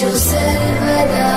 रक्षो सर्वदा।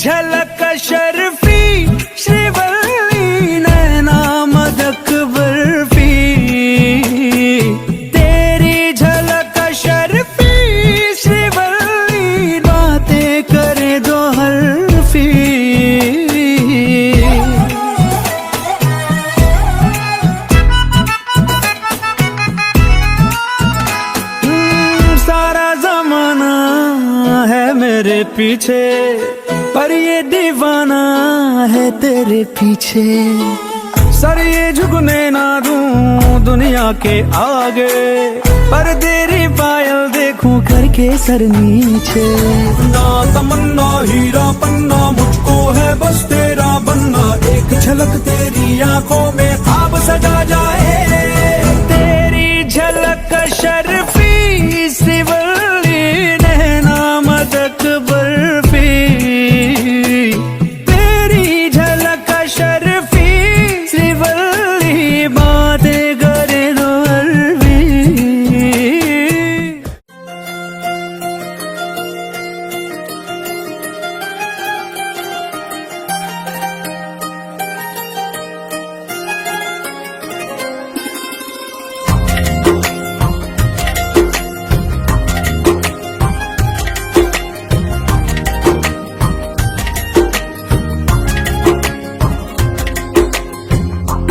झलक शर्फी श्रीवल्ली नैना मदक बर्फी तेरी झलक शर्फी श्रीवल्ली बातें करे दो हल्फी सारा जमाना है मेरे पीछे पर ये दीवाना है तेरे पीछे सर ये झुकने ना दूं दुनिया के आगे, पर तेरी पायल देखूं करके सर नीचे। ना तमन्ना हीरा पन्ना, मुझको है बस तेरा बनना, एक झलक तेरी आंखों में ख्वाब सजा जाए। तेरी झलक शर्फी श्रीवल्ली, नैना मदक बर्फी। तेरी झलक शर्फी श्रीवल्ली, बातें करे दो अरबी।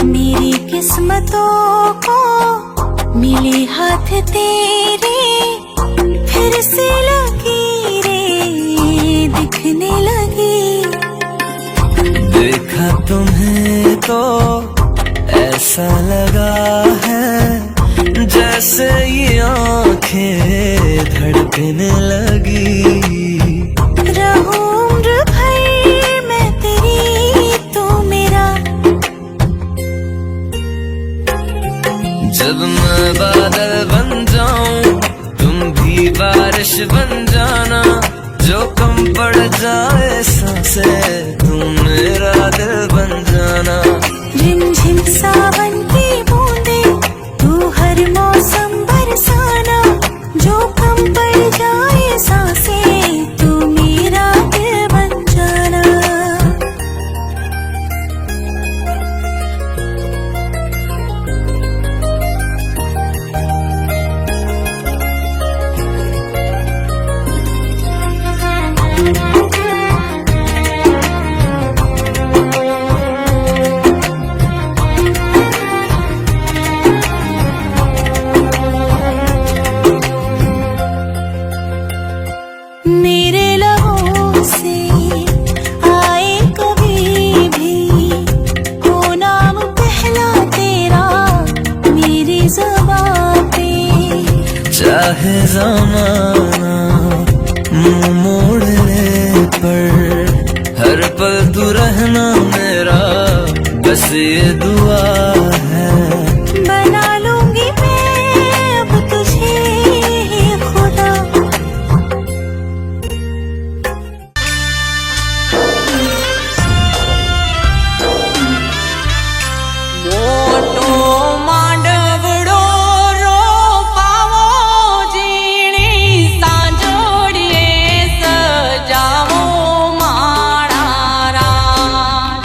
मेरी किस्मतों को मिले हाथ तेरे, फिर से लकीरें दिखने लगी। देखा तुम्हें तो ऐसा लगा है, जैसे ये आंखें धड़कने लगी। रहूं उम्र भर मैं तेरी, तू मेरा। जब मैं बादल बन जाऊं, तुम भी बारिश बन जाना, जो कम पड़ जाए सांसें, तुम मेरा दिल बन जाना। रिमझिम सावन की बूंदे, तू हर मौसम बरसाना, जो कम पड़ जाए सांसें, तू मेरा दिल बन जाना। मेरे लबों से आए कभी भी, हो नाम पहला तेरा मेरी ज़बां पे। चाहे ज़माना मुंह मोड़ ले, पर हर पल तू रहना मेरा, बस ये दुआ है। बना लूंगी मैं अब तुझे खुदा। મોટો માંડવડો રોપાવો, ઝીણી સાંજોડીએ સજાવો માળા રાત।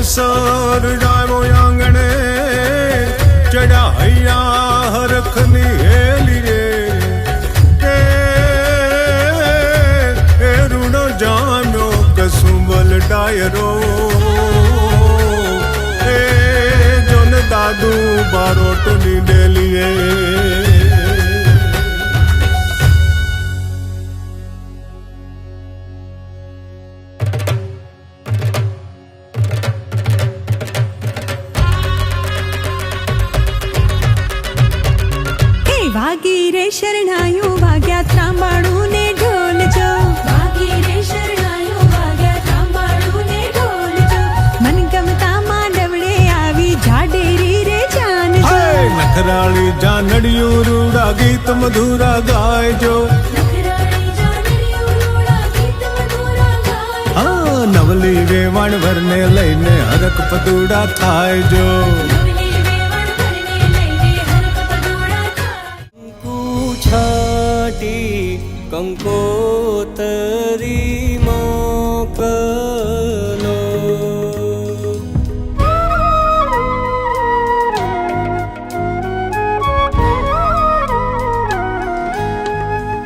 અવસર જાયો આંગણે ચડાયા હરખની હેલી રે એ રૂડો જામ્યો કસુંબલ ડાયરો એ જોન દાદુ બારોટની ડેલીએ વાગી રે શરણાયું વાગ્યા ત્રાંબાળું ને ઢોલ જો વાગી રે શરણાયું વાગ્યા ત્રાંબાળું ને ઢોલ જો મન ગમતા માંડવડે આવી જાડેરી રે જાન જો નખરાળી જાનડિયું રૂડા ગીત મધુરા ગાયજો હા નવલી વેવાણ વરને લઈને હરક પદુડા થાય જો છાટી કંકોતરી મોકલો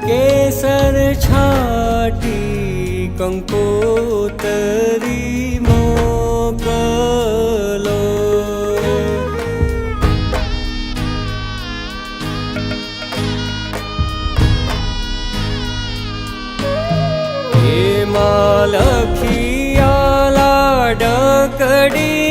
કેસર છાટી કંકોતરી મોકલો લખિયાલા ડકડી